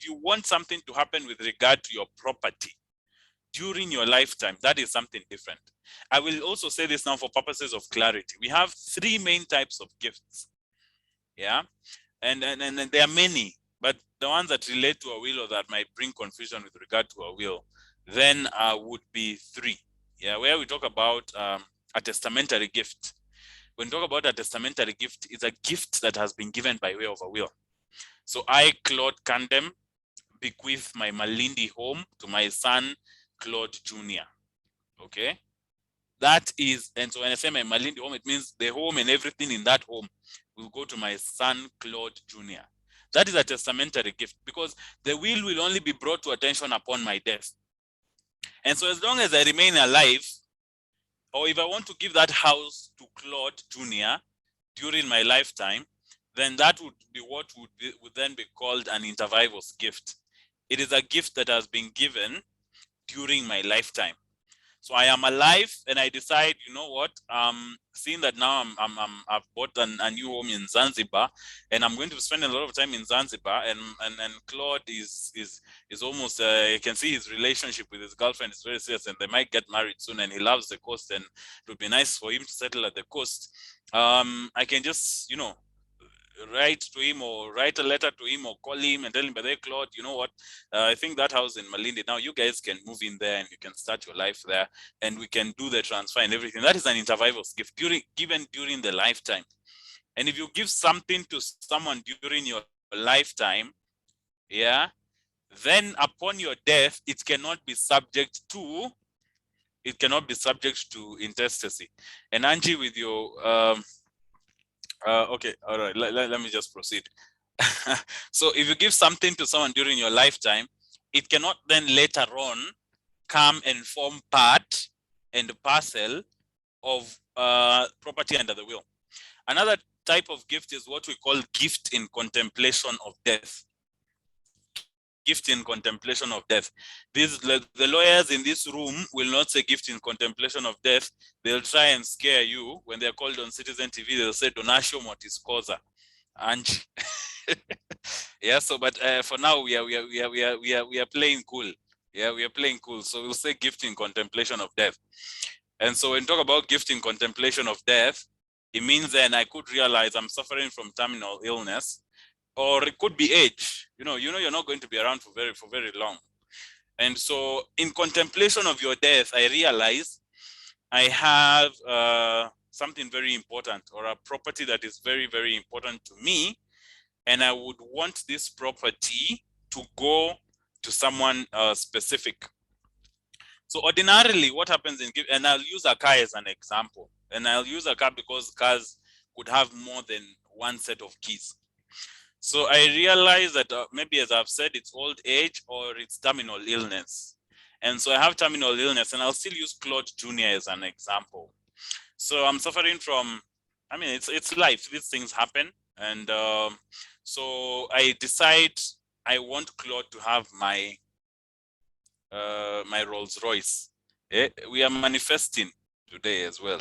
if you want something to happen with regard to your property during your lifetime, that is something different. I will also say this now for purposes of clarity. We have three main types of gifts. Yeah. And there are many, but the ones that relate to a will or that might bring confusion with regard to a will, then would be three. Yeah, where we talk about a testamentary gift. When we talk about a testamentary gift, it's a gift that has been given by way of a will. So I, Claude Candem, bequeath my Malindi home to my son, Claude Jr. Okay? That is, and so when I say my Malindi home, it means the home and everything in that home will go to my son, Claude Jr. That is a testamentary gift because the will only be brought to attention upon my death. And so as long as I remain alive, or if I want to give that house to Claude Jr. during my lifetime, then that would be what would then be called an inter vivos gift. It is a gift that has been given during my lifetime. So I am alive, and I decide, you know what? Seeing that now I've bought a new home in Zanzibar, and I'm going to spend a lot of time in Zanzibar. And Claude is almost. You can see his relationship with his girlfriend is very serious, and they might get married soon. And he loves the coast, and it would be nice for him to settle at the coast. I can just, write to him or write a letter to him or call him and tell him, but hey, Claude, you know what? I think that house in Malindi, now you guys can move in there and you can start your life there and we can do the transfer and everything. That is an inter vivos gift given during the lifetime. And if you give something to someone during your lifetime, yeah, then upon your death, it cannot be subject to intestacy. And Angie, with your okay, all right, let me just proceed. So if you give something to someone during your lifetime, it cannot then later on come and form part and parcel of property under the will. Another type of gift is what we call gift in contemplation of death. Gift in contemplation of death. The lawyers in this room will not say gift in contemplation of death. They'll try and scare you when they're called on Citizen TV. They'll say donatio mortis causa. And yeah, so but for now we are playing cool. Yeah, we are playing cool. So we'll say gift in contemplation of death. And so when we talk about gift in contemplation of death, it means then I could realize I'm suffering from terminal illness. Or it could be age. You're not going to be around for very long. And so in contemplation of your death, I realize I have something very important or a property that is very, very important to me. And I would want this property to go to someone specific. So ordinarily what happens and I'll use a car as an example. And I'll use a car because cars could have more than one set of keys. So I realized that maybe, as I've said, it's old age or it's terminal illness. And so I have terminal illness, and I'll still use Claude Jr. as an example. So I'm suffering from, it's life. These things happen. And so I decide I want Claude to have my Rolls Royce. We are manifesting today as well.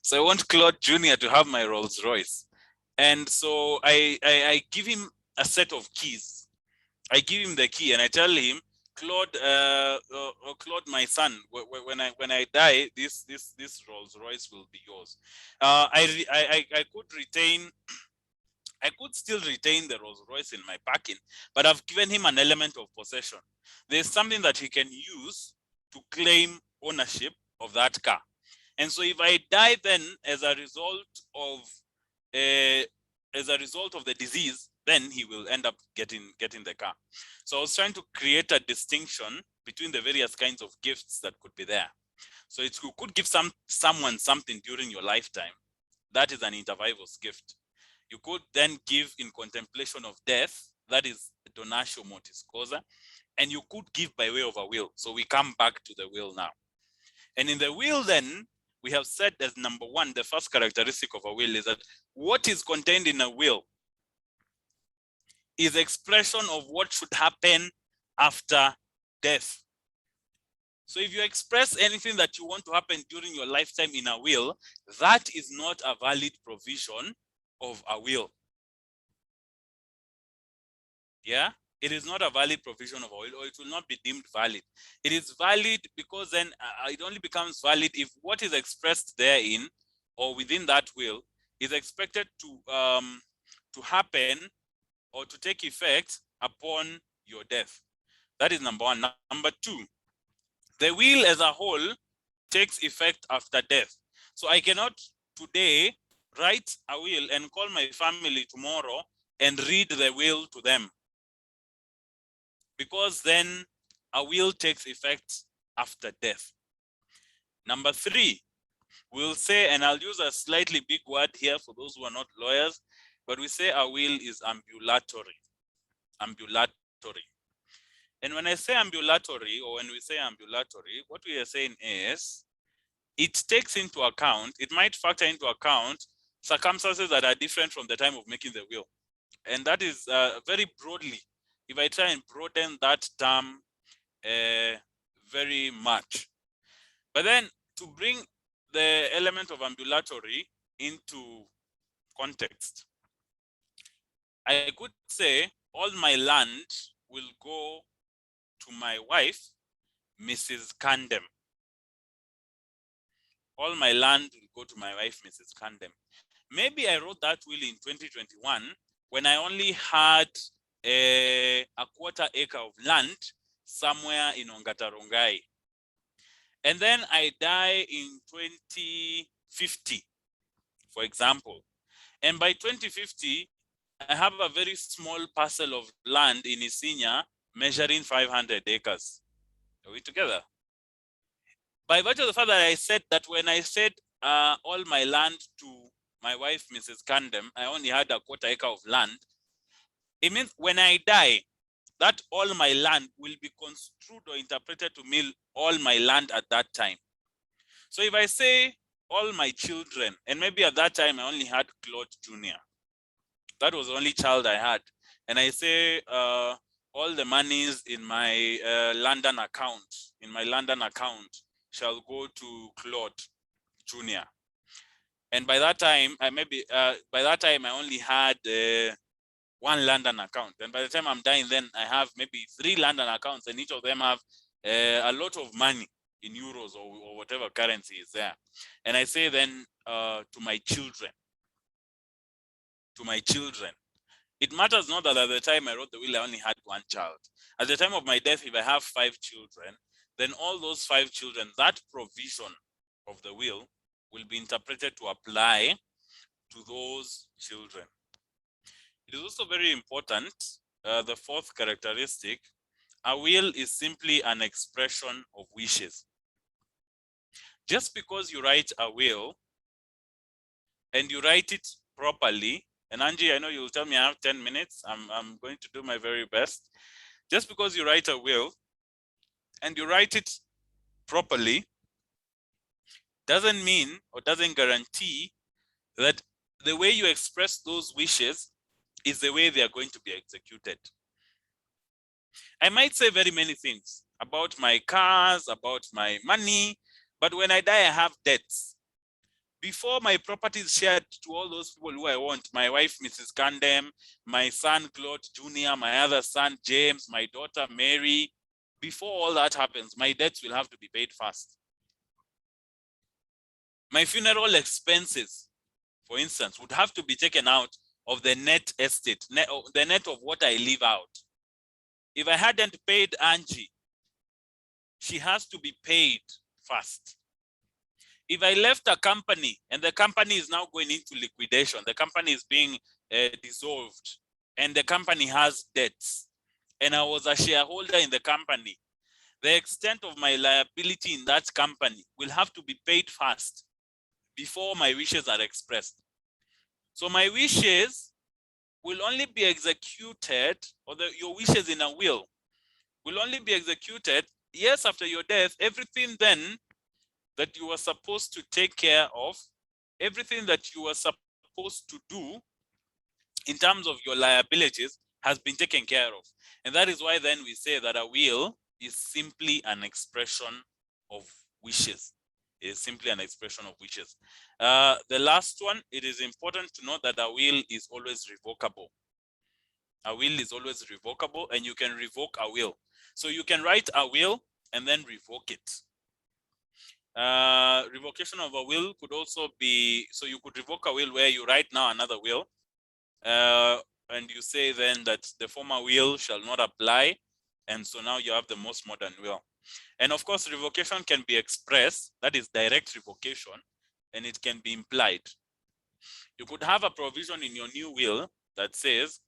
So I want Claude Jr. to have my Rolls Royce. And so I give him a set of keys. I give him the key and I tell him, Claude, Claude, my son, when I die, this Rolls Royce will be yours. I could still retain the Rolls Royce in my parking, but I've given him an element of possession. There's something that he can use to claim ownership of that car. And so if I die then as a result of the disease, then he will end up getting the car. So I was trying to create a distinction between the various kinds of gifts that could be there. So you could give someone something during your lifetime. That is an inter vivos gift. You could then give in contemplation of death. That is donatio mortis causa. And you could give by way of a will. So we come back to the will now. And in the will then, we have said as number one, the first characteristic of a will is that what is contained in a will is expression of what should happen after death. So if you express anything that you want to happen during your lifetime in a will, that is not a valid provision of a will. Yeah, it is not a valid provision of a will, or it will not be deemed valid. It is valid because then it only becomes valid if what is expressed therein or within that will is expected to happen or to take effect upon your death. That is number one. Number two, the will as a whole takes effect after death. So I cannot today write a will and call my family tomorrow and read the will to them, because then a will takes effect after death. Number three, we'll say, and I'll use a slightly big word here for those who are not lawyers, but we say a will is ambulatory. Ambulatory. And when I say ambulatory, or when we say ambulatory, what we are saying is it takes into account, it might factor into account circumstances that are different from the time of making the will. And that is very broadly, if I try and broaden that term very much. But then to bring the element of ambulatory into context, I could say all my land will go to my wife, Mrs. Kandem. All my land will go to my wife, Mrs. Kandem. Maybe I wrote that will in 2021 when I only had a quarter acre of land somewhere in Ongatarongai. And then I die in 2050, for example. And by 2050, I have a very small parcel of land in Isinya measuring 500 acres. Are we together? By virtue of the fact that I said that when I said all my land to my wife, Mrs. Kandem, I only had a quarter acre of land. It means when I die, that all my land will be construed or interpreted to mean all my land at that time. So if I say all my children, and maybe at that time I only had Claude Jr., that was the only child I had, and I say all the monies in my London account shall go to Claude Jr. And by that time, I only had one London account. And by the time I'm dying, then I have maybe 3 London accounts, and each of them have a lot of money in euros or whatever currency is there. And I say then to my children, it matters not that at the time I wrote the will, I only had one child. At the time of my death, if I have 5 children, then all those 5 children, that provision of the will be interpreted to apply to those children. It is also very important, the fourth characteristic, a will is simply an expression of wishes. Just because you write a will and you write it properly, and Angie, I know you'll tell me I have 10 minutes. I'm going to do my very best. Just because you write a will and you write it properly doesn't mean or doesn't guarantee that the way you express those wishes is the way they are going to be executed. I might say very many things about my cars, about my money, but when I die, I have debts. Before my property is shared to all those people who I want, my wife, Mrs. Kandem, my son, Claude Jr., my other son, James, my daughter, Mary, before all that happens, my debts will have to be paid first. My funeral expenses, for instance, would have to be taken out of the net estate, the net of what I leave out. If I hadn't paid Angie, she has to be paid first. If I left a company and the company is now going into liquidation, the company is being dissolved, and the company has debts, and I was a shareholder in the company, the extent of my liability in that company will have to be paid first before my wishes are expressed. So my wishes will only be executed, or your wishes in a will will only be executed, yes, after your death. Everything then that you were supposed to take care of, everything that you were supposed to do in terms of your liabilities has been taken care of. And that is why then we say that a will is simply an expression of wishes. It is simply an expression of wishes. The last one, it is important to note that a will is always revocable. A will is always revocable, and you can revoke a will. So you can write a will and then revoke it. Revocation of a will could also be, so you could revoke a will where you write now another will, and you say then that the former will shall not apply, and so now you have the most modern will. And of course, revocation can be expressed, that is direct revocation, and it can be implied. You could have a provision in your new will that says,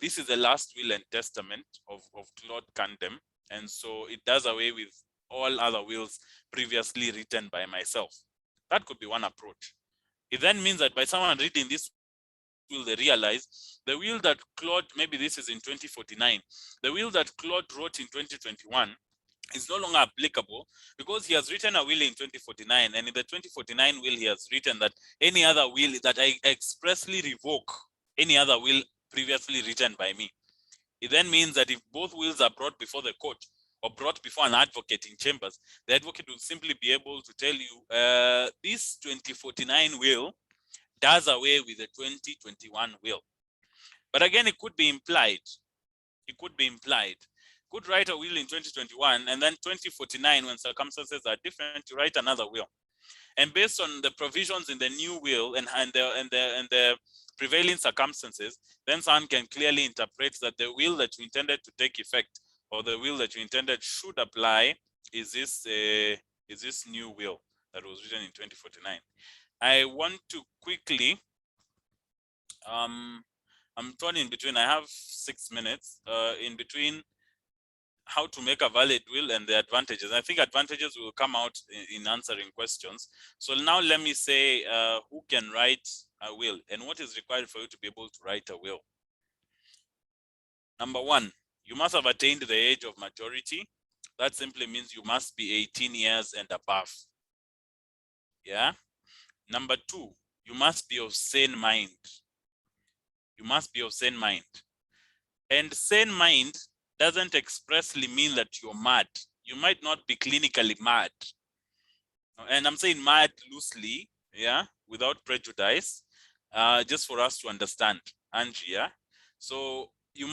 this is the last will and testament of Claude Candem, and so it does away with all other wills previously written by myself. That could be one approach. It then means that by someone reading this will, they realize the will that Claude, maybe this is in 2049, the will that Claude wrote in 2021 is no longer applicable because he has written a will in 2049, and in the 2049 will he has written that any other will, that I expressly revoke any other will previously written by me. It then means that if both wills are brought before the court or brought before an advocate in chambers, the advocate will simply be able to tell you, this 2049 will does away with the 2021 will. But again, it could be implied. It could be implied. Could write a will in 2021, and then 2049, when circumstances are different, you write another will. And based on the provisions in the new will and the prevailing circumstances, then someone can clearly interpret that the will that you intended to take effect, or the will that you intended should apply, is this new will that was written in 2049. I want to quickly, I'm torn in between. I have 6 minutes in between how to make a valid will and the advantages. I think advantages will come out in answering questions. So now let me say who can write a will and what is required for you to be able to write a will. Number one, you must have attained the age of majority. That simply means you must be 18 years and above. Yeah. Number two, you must be of sane mind. You must be of sane mind. And sane mind doesn't expressly mean that you're mad. You might not be clinically mad. And I'm saying mad loosely, yeah, without prejudice, just for us to understand, Angie, yeah? So you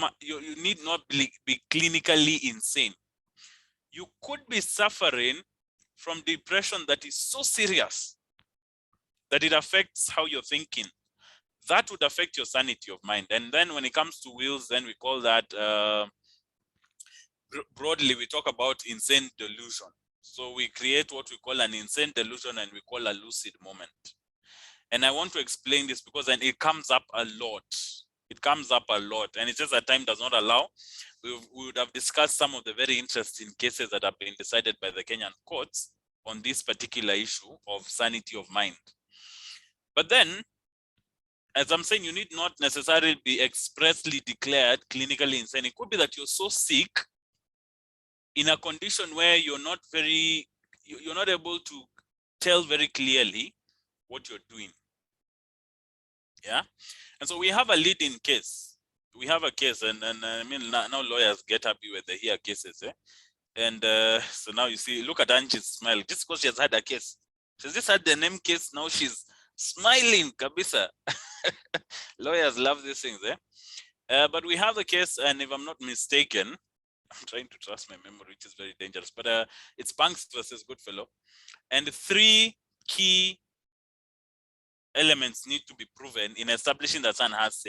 need not be clinically insane. You could be suffering from depression that is so serious that it affects how you're thinking. That would affect your sanity of mind. And then when it comes to wills, then we call that, broadly, we talk about insane delusion. So we create what we call an insane delusion and we call a lucid moment. And I want to explain this because then it comes up a lot. It comes up a lot. And it's just that time does not allow. We would have discussed some of the very interesting cases that have been decided by the Kenyan courts on this particular issue of sanity of mind. But then, as I'm saying, you need not necessarily be expressly declared clinically insane. It could be that you're so sick in a condition where you're not able to tell very clearly what you're doing. Yeah. And so we have a leading case. We have a case, and I mean, now lawyers get happy when they hear cases. And so now you see, look at Angie's smile, just because she has had a case. She's just had the name case, now she's smiling, kabisa. Lawyers love these things. But we have the case, and if I'm not mistaken, I'm trying to trust my memory, which is very dangerous, but it's Banks versus Goodfellow. And 3 key elements need to be proven in establishing that someone has